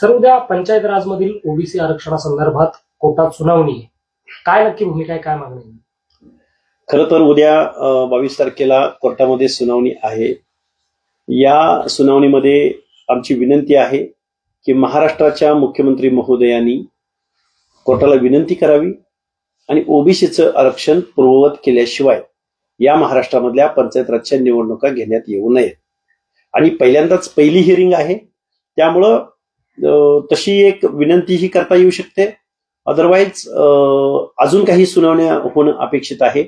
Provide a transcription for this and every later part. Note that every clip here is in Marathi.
सर, उद्या पंचायत राजमधील ओबीसी आरक्षणासंदर्भात कोर्टात सुनावणी आहे. काय नक्की भूमिका आहे, काय मागणी आहे? खरं तर उद्या 22 तारखेला कोर्टामध्ये सुनावणी आहे. या सुनावणीमध्ये आमची विनंती आहे की महाराष्ट्राच्या मुख्यमंत्री महोदयांनी कोर्टाला विनंती करावी आणि ओबीसीचं आरक्षण पूर्ववत केल्याशिवाय या महाराष्ट्रामधल्या पंचायत राजच्या निवडणुका घेण्यात येऊ नयेत. आणि पहिल्यांदाच पहिली हिअरिंग आहे, त्यामुळं तशी एक विनंतीही करता येऊ शकते. अदरवाईज अजून काही सुनावण्या होणं अपेक्षित आहे.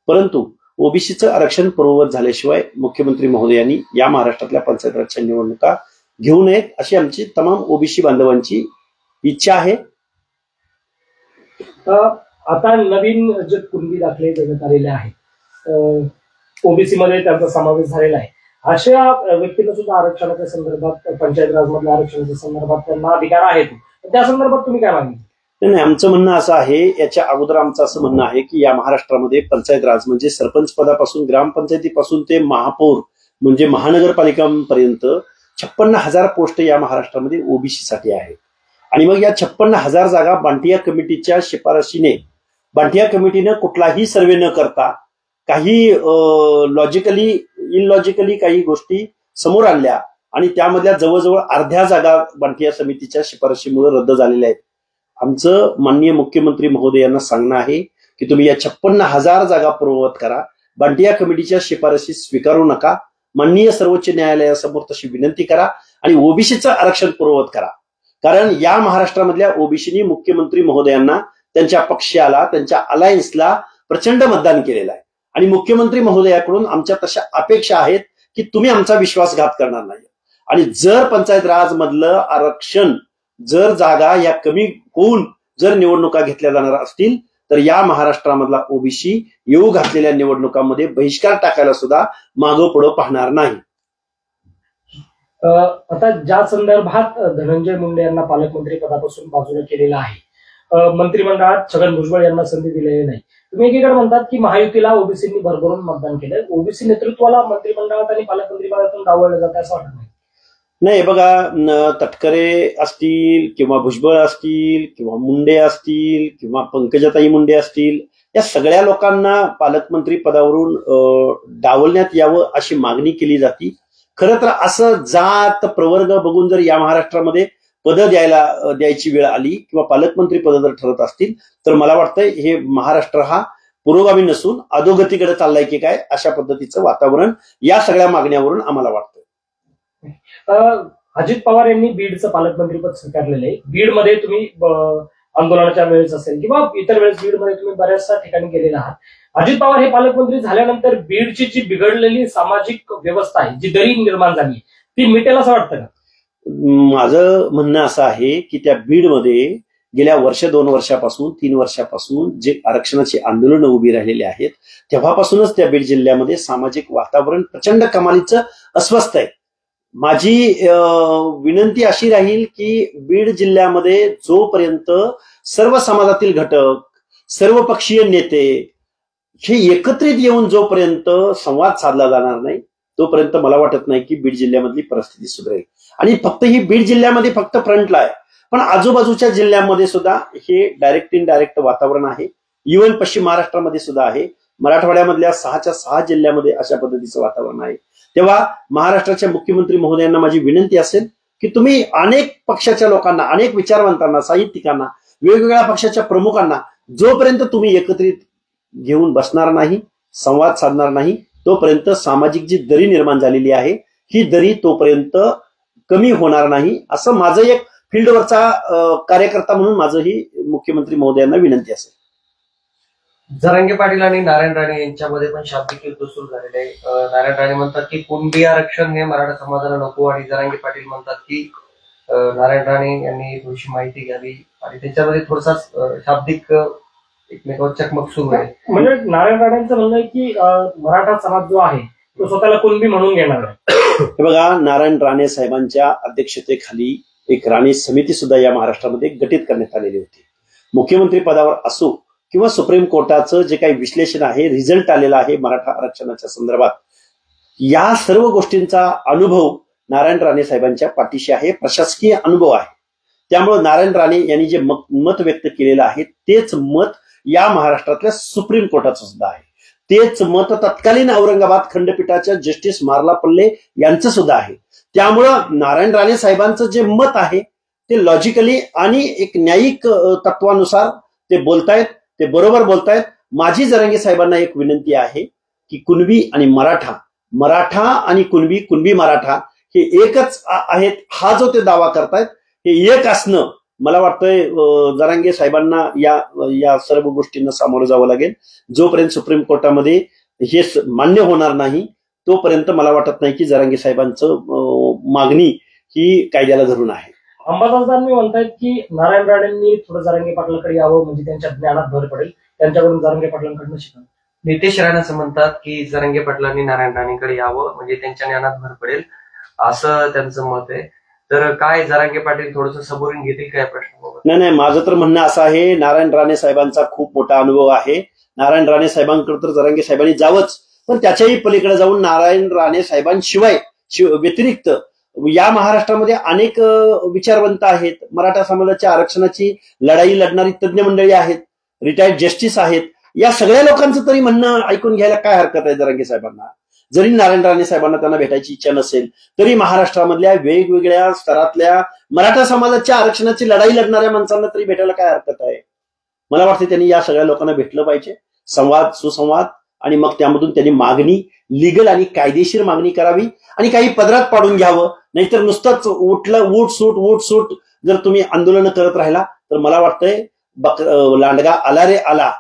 परंतु ओबीसीचं आरक्षण पूर्ववत झाल्याशिवाय मुख्यमंत्री महोदयांनी या महाराष्ट्रातल्या पंचायत राजच्या निवडणुका घेऊ नयेत अशी आमची तमाम ओबीसी बांधवांची इच्छा आहे. आता नवीन जे कुणबी दाखले देण्यात आलेले आहेत, ओबीसी मध्ये त्यांचा समावेश झालेला आहे, अशा व्यक्तींना सुद्धा आरक्षणाच्या संदर्भात, पंचायत राजमधल्या आरक्षणाच्या संदर्भात त्यांना अधिकार आहेत. त्या संदर्भात तुम्ही काय मागणी? नाही, आमचं म्हणणं असं आहे, याच्या अगोदर आमचं असं म्हणणं आहे की या महाराष्ट्रामध्ये पंचायत राज म्हणजे सरपंच पदापासून ग्रामपंचायतीपासून ते महापौर म्हणजे महानगरपालिकांपर्यंत 56,000 पोस्ट या महाराष्ट्रामध्ये ओबीसी साठी आहेत. आणि मग या 56,000 जागा बांटिया कमिटीच्या शिफारशीने, बांटिया कमिटीनं कुठलाही सर्वे न करता काही लॉजिकली इलॉजिकली काही गोष्टी समोर आणल्या आणि त्यामधल्या जवळजवळ अर्ध्या जागा बांटिया समितीच्या शिफारशीमुळे रद्द झालेल्या आहेत. आमचं माननीय मुख्यमंत्री महोदयांना सांगणं आहे की तुम्ही या 56,000 जागा पूर्ववत करा, बांटिया कमिटीच्या शिफारशी स्वीकारू नका, माननीय सर्वोच्च न्यायालयासमोर तशी विनंती करा आणि ओबीसीचं आरक्षण पूर्ववत करा. कारण या महाराष्ट्रामधल्या ओबीसीनी मुख्यमंत्री महोदयांना, त्यांच्या पक्षाला, त्यांच्या अलायन्सला प्रचंड मतदान केलेलं आहे. आणि मुख्यमंत्री महोदयाकडून आमच्या तशा अपेक्षा आहेत की तुम्ही आमचा विश्वासघात करणार नाही. आणि जर पंचायत राज मधलं आरक्षण, जर जागा या कमी होऊन जर निवडणुका घेतल्या जाणार असतील तर या महाराष्ट्रामधला ओबीसी येऊ घातलेल्या निवडणुकांमध्ये बहिष्कार टाकायला सुद्धा मागं पुढं पाहणार नाही. आता ज्या संदर्भात धनंजय मुंडे यांना पालकमंत्री पदापासून बाजूला केलेलं आहे, मंत्रिमंडळात छगन भुजबळ यांना संधी दिलेली नाही. तुम्ही एकीकडे म्हणतात की महायुतीला ओबीसींनी भरभरून मतदान केलं, ओबीसी नेतृत्वाला मंत्रिमंडळात आणि पालकमंत्री पदातून डावललं जातं असं वाटत नाही? नाही, बघा, तटकरे असतील किंवा भुजबळ असतील किंवा मुंडे असतील किंवा पंकजाताई मुंडे असतील, या सगळ्या लोकांना पालकमंत्री पदावरून डावलण्यात यावं अशी मागणी केली जाते. खरं तर असं जात प्रवर्ग बघून जर या महाराष्ट्रामध्ये पदं द्यायची वेळ आली किंवा पालकमंत्री पद जर ठरत असतील तर मला वाटतंय हे महाराष्ट्र हा पुरोगामी नसून अधोगतीकडे चाललाय की काय, अशा पद्धतीचं वातावरण या सगळ्या मागण्यावरून आम्हाला वाटतं. अजित पवार यांनी बीडचं पालकमंत्रीपद स्वीकारलेलं आहे. बीडमध्ये तुम्ही आंदोलनाच्या वेळेस असेल किंवा इतर वेळेस बीडमध्ये तुम्ही बऱ्याचशा ठिकाणी गेलेला आहात. अजित पवार हे पालकमंत्री झाल्यानंतर बीडची जी बिघडलेली सामाजिक व्यवस्था आहे, जी दरी निर्माण झाली, ती मिटेल असं वाटतं का? माझं म्हणणं असं आहे की त्या बीडमध्ये गेल्या वर्ष, 2 वर्षापासून, 3 वर्षापासून जे आरक्षणाची आंदोलनं उभी राहिलेली आहेत तेव्हापासूनच त्या बीड जिल्ह्यामध्ये सामाजिक वातावरण प्रचंड कमालीचं अस्वस्थ आहे. माझी विनंती अशी राहील की बीड जिल्ह्यामध्ये जोपर्यंत सर्व समाजातील घटक, सर्व पक्षीय नेते हे एकत्रित येऊन जोपर्यंत संवाद साधला जाणार नाही तोपर्यंत मला वाटत नाही की बीड जिल्ह्यामधली परिस्थिती सुधारेल. आणि फक्त ही बीड जिल्ह्यामध्ये फक्त फ्रंटला आहे, पण आजूबाजूच्या जिल्ह्यांमध्ये सुद्धा हे डायरेक्ट इनडायरेक्ट वातावरण आहे. इव्हन पश्चिम महाराष्ट्रामध्ये सुद्धा आहे. मराठवाड्यामधल्या 6च्या 6 जिल्ह्यामध्ये अशा पद्धतीचं वातावरण आहे. तेव्हा महाराष्ट्राच्या मुख्यमंत्री महोदयांना माझी विनंती असेल की तुम्ही अनेक पक्षाच्या लोकांना, अनेक विचारवंतांना, साहित्यिकांना, वेगवेगळ्या पक्षाच्या प्रमुखांना जोपर्यंत तुम्ही एकत्रित घेऊन बसणार नाही, संवाद साधणार नाही, तोपर्यंत सामाजिक जी दरी निर्माण झालेली आहे ही दरी तोपर्यंत कमी होणार नाही, असं माझं एक फील्डवरचा कार्यकर्ता म्हणून माझंही मुख्यमंत्री महोदयांना विनंती असेल. जरांगे पाटील आणि नारायण राणे यांच्यामध्ये पण शाब्दिक युद्ध सुरू झालेलं आहे. नारायण राणे म्हणतात की कुणबी आरक्षण हे मराठा समाजाला नको आणि जरांगे पाटील म्हणतात की नारायण राणे यांनी थोडीशी माहिती घ्यावी आणि त्याच्यामध्ये थोडासा शाब्दिक एकमेकावर चकमक सुरू आहे. म्हणजे नारायण राणेंचं म्हणणं आहे की मराठा समाज जो आहे तो स्वतःला कुणबी म्हणून घेणार आहे. हे बघा, नारायण राणे साहेबांच्या अध्यक्षतेखाली एक राणे समिती सुद्धा या महाराष्ट्रामध्ये गठीत करण्यात आलेली होती. मुख्यमंत्री पदावर असो किंवा सुप्रीम कोर्टाचं जे काही विश्लेषण आहे, रिझल्ट आलेला आहे मराठा आरक्षणाच्या संदर्भात, या सर्व गोष्टींचा अनुभव नारायण राणे साहेबांच्या पाठीशी आहे, प्रशासकीय अनुभव आहे. त्यामुळे नारायण राणे यांनी जे मत व्यक्त केलेलं आहे तेच मत या महाराष्ट्रातल्या सुप्रीम कोर्टाचं सुद्धा आहे. तेच मत तत्कालीन औरंगाबाद खंडपीठाच्या जस्टिस मार्ला पल्ले यांचं सुद्धा आहे. त्यामुळं नारायण राणे साहेबांचं जे मत आहे ते लॉजिकली आणि एक न्यायिक तत्वानुसार ते बोलतायत, ते बरोबर बोलतायत. माझी जरांगे साहेबांना एक विनंती आहे की कुणबी आणि मराठा आणि कुणबी मराठा हे एकच आहेत हा जो ते दावा करतायत हे एक असणं मला वाटतंय जरांगे साहेबांना या सर्व गोष्टींना सामोरं जावं लागेल. जोपर्यंत सुप्रीम कोर्टामध्ये हे मान्य होणार नाही तोपर्यंत मला वाटत नाही की जरांगे साहेबांचं मागणी ही कायद्याला धरून आहे. अंबादासदार म्हणतायत की नारायण राणेंनी थोडं जरांगे पाटलांकडे यावं म्हणजे त्यांच्या ज्ञानात भर पडेल, त्यांच्याकडून जरांगे पाटलांकडनं शिकावं. नितेश राणे असं म्हणतात की जरांगे पाटलांनी नारायण राणेंकडे यावं म्हणजे त्यांच्या ज्ञानात भर पडेल असं त्यांचं मत आहे. तर काय जरांगे पाटील थोडंसं सबुरीन घेतील काय प्रश्न? नाही, माझं तर म्हणणं असं आहे नारायण राणे साहेबांचा खूप मोठा अनुभव आहे. नारायण राणे साहेबांकडे तर जरांगे साहेबांनी जावंच, पण त्याच्याही पलीकडे जाऊन नारायण राणे साहेबांशिवाय व्यतिरिक्त या महाराष्ट्रामध्ये अनेक विचारवंत आहेत. मराठा समाजाच्या आरक्षणाची लढाई लढणारी तज्ज्ञ मंडळी आहेत, रिटायर्ड जस्टिस आहेत. या सगळ्या लोकांचं तरी म्हणणं ऐकून घ्यायला काय हरकत आहे जरांगे साहेबांना? जरी नारायण राणे साहेबांना त्यांना भेटायची इच्छा नसेल तरी महाराष्ट्रामधल्या वेगवेगळ्या स्तरातल्या मराठा समाजाच्या आरक्षणाची लढाई लढणाऱ्या माणसांना तरी भेटायला काय हरकत आहे? मला वाटते त्यांनी या सगळ्या लोकांना भेटलं पाहिजे, सुसंवाद आणि मग त्यामधून त्यांनी मागणी लिगल आणि कायदेशीर मागणी करावी आणि काही पदरात पाडून घ्यावं. नाहीतर नुसतंच उठ सूट जर तुम्ही आंदोलन करत राहिला तर मला वाटतंय लांडगा आला रे आला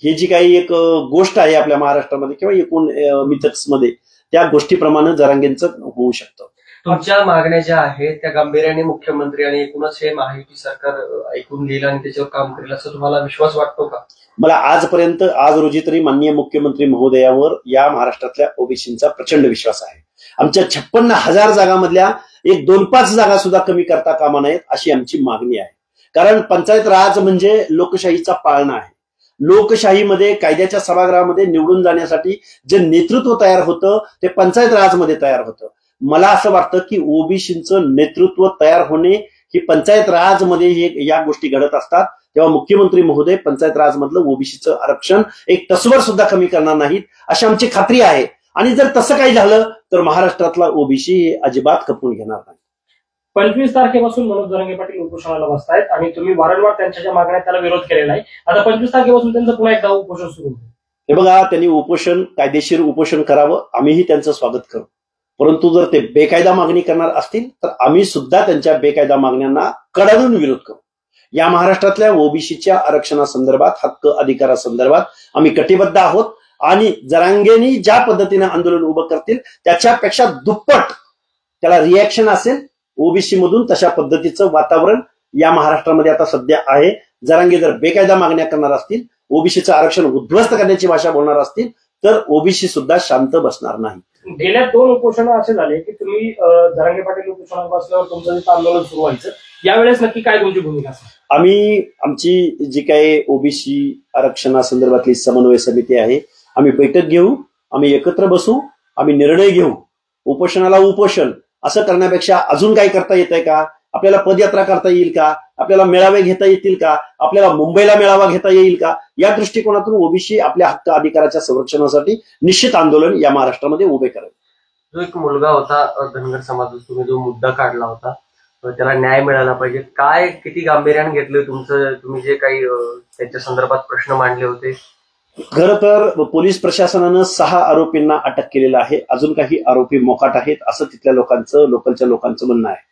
हे जी काही एक गोष्ट आहे आपल्या महाराष्ट्रामध्ये किंवा एकूण मिथक्समध्ये त्या गोष्टीप्रमाणे जरांगेंचं होऊ शकतं. तुमच्या मागण्या ज्या आहेत त्या गांभीर्याने मुख्यमंत्री आणि एकूणच हे महायुती सरकार ऐकून घेईल आणि त्याच्यावर काम करेल असं तुम्हाला विश्वास वाटतो का? मला आज रोजी तरी माननीय मुख्यमंत्री महोदयावर या महाराष्ट्रातल्या ओबीसींचा प्रचंड विश्वास आहे. आमच्या 56,000 जागांमधल्या एक 2-5 जागा सुद्धा कमी करता कामा नयेत अशी आमची मागणी आहे. कारण पंचायत राज म्हणजे लोकशाहीचा पाळणा आहे. लोकशाहीमध्ये कायद्याच्या सभागृहामध्ये निवडून जाण्यासाठी जे नेतृत्व तयार होतं ते पंचायत राजमध्ये तयार होतं. मला असं वाटतं की ओबीसींचं नेतृत्व तयार होणे ही पंचायत राजमध्ये या गोष्टी घडत असतात. तेव्हा मुख्यमंत्री महोदय पंचायत राजमधलं ओबीसीचं आरक्षण एक तसवर सुद्धा कमी करणार नाहीत अशी आमची खात्री आहे. आणि जर तसं काही झालं तर महाराष्ट्रातला ओबीसी हे अजिबात खपवून घेणार नाही. 25 तारखेपासून मनोज जरांगे पाटील उपोषणाला बसतायत आणि तुम्ही वारंवार त्यांच्या ज्या मागण्या त्याला विरोध केलेला आहे. आता 25 तारखेपासून त्यांचं पुन्हा एकदा उपोषण सुरू होतं. हे बघा, त्यांनी उपोषण कायदेशीर उपोषण करावं, आम्हीही त्यांचं स्वागत करू. परंतु जर ते बेकायदा मागणी करणार असतील तर आम्ही सुद्धा त्यांच्या बेकायदा मागण्यांना कडाडून विरोध करू. या महाराष्ट्रातल्या ओबीसीच्या आरक्षणासंदर्भात, हक्क अधिकारासंदर्भात आम्ही कटिबद्ध आहोत आणि जरांगेंनी ज्या पद्धतीने आंदोलन उभं करतील त्याच्यापेक्षा दुप्पट त्याला रिॲक्शन असेल ओबीसी मधून. तशा पद्धतीचं वातावरण या महाराष्ट्रामध्ये आता सध्या आहे. जरांगे जर बेकायदा मागण्या करणार असतील, ओबीसीचं आरक्षण उद्ध्वस्त करण्याची भाषा बोलणार असतील तर ओबीसी सुद्धा शांत बसणार नाही. गेल्या 2 उपोषणं असे झाले की तुम्ही जरांगे पाटील उपोषणाला बसल्यावर तुमचं जे आंदोलन सुरू व्हायचं, यावेळेस नक्की काय तुमची भूमिका असेल? आमची जी काही ओबीसी आरक्षणासंदर्भातली समन्वय समिती आहे, आम्ही बैठक घेऊ, आम्ही एकत्र बसू, आम्ही निर्णय घेऊ. उपोषणाला उपोषण असं करण्यापेक्षा अजून काय करता येतंय का? आपल्याला पदयात्रा करता येईल का? आपल्याला मेळावे घेता येतील का? आपल्याला मुंबईला मेळावा घेता येईल का? या दृष्टिकोनातून ओबीसी आपल्या हक्क अधिकाराच्या संरक्षणासाठी निश्चित आंदोलन या महाराष्ट्रामध्ये उभे करेल. जो एक मुलगा होता धनगर समाजाचा, तुम्ही जो मुद्दा काढला होता त्याला न्याय मिळाला पाहिजे, काय किती गांभीर्याने घेतलं तुमचं, तुम्ही जे काही त्यांच्या संदर्भात प्रश्न मांडले होते? खरं तर पोलीस प्रशासनानं 6 आरोपींना अटक केलेलं आहे. अजून काही आरोपी मोकाट आहेत असं तिथल्या लोकलच्या लोकांचं म्हणणं आहे.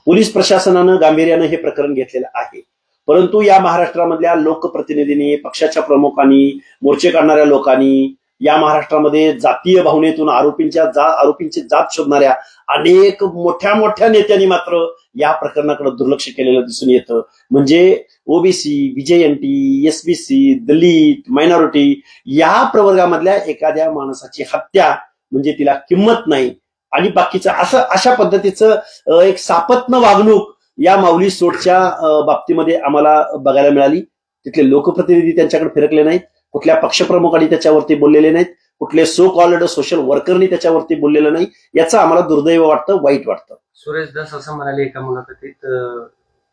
पोलीस प्रशासनानं गांभीर्यानं हे प्रकरण घेतलेलं आहे. परंतु या महाराष्ट्रामधल्या लोकप्रतिनिधींनी, पक्षाच्या प्रमुखांनी, मोर्चे काढणाऱ्या लोकांनी, या महाराष्ट्रामध्ये जातीय भावनेतून आरोपींची जात शोधणाऱ्या अनेक मोठ्या नेत्यांनी मात्र या प्रकरणाकडे दुर्लक्ष केलेलं दिसून येतं. म्हणजे ओबीसी, बीजेएनटी, एसबीसी, दलित, मायनॉरिटी या प्रवर्गामधल्या एखाद्या माणसाची हत्या म्हणजे तिला किंमत नाही आणि बाकीचं अशा पद्धतीचं एक सापत्न वागणूक या माऊली सोडच्या बाबतीमध्ये आम्हाला बघायला मिळाली. तिथले लोकप्रतिनिधी त्यांच्याकडे फिरकले नाहीत, कुठल्या पक्षप्रमुखांनी त्याच्यावरती बोललेले नाहीत, कुठले सो कॉल्ड सोशल वर्करनी त्याच्यावरती बोललेलं नाही. याचं आम्हाला दुर्दैव वाटतं, वाईट वाटतं. सुरेश दास असं म्हणाले एका मुलाखतीत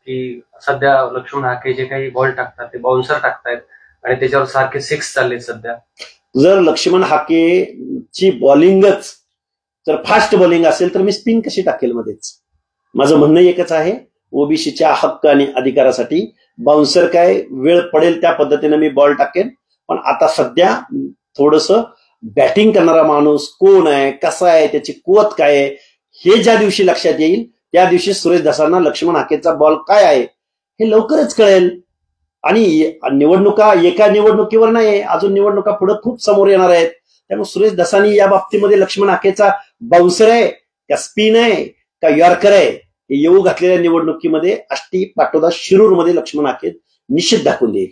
की सध्या लक्ष्मण हाके जे काही बॉल टाकतात ते बाउन्सर टाकतायत आणि त्याच्यावर सारखे 6 चालले सध्या. जर लक्ष्मण हाकेची बॉलिंगच जर फास्ट बॉलिंग असेल तर मी स्पिन कशी टाकेल मध्येच. माझं म्हणणं एकच आहे, ओबीसीच्या हक्क आणि अधिकारासाठी बाउन्सर काय वेळ पडेल त्या पद्धतीने मी बॉल टाकेन. पण आता सध्या थोडंसं बॅटिंग करणारा माणूस कोण आहे, कसा आहे, त्याची कुवत काय आहे हे ज्या दिवशी लक्षात येईल त्या दिवशी सुरेश धसांना लक्ष्मण हाकेचा बॉल काय आहे हे लवकरच कळेल. आणि निवडणुका एका निवडणुकीवर नाही, अजून निवडणुका पुढे खूप समोर येणार आहेत. त्यामुळे सुरेश धसांनी या बाबतीमध्ये लक्ष्मण हाकेचा बाउन्सर आहे का स्पिन आहे का यॉर्कर आहे हे येऊ घातलेल्या निवडणुकीमध्ये आष्टी पाटोदा शिरूरमध्ये लक्ष्मण हाके निश्चित दाखवून देईल.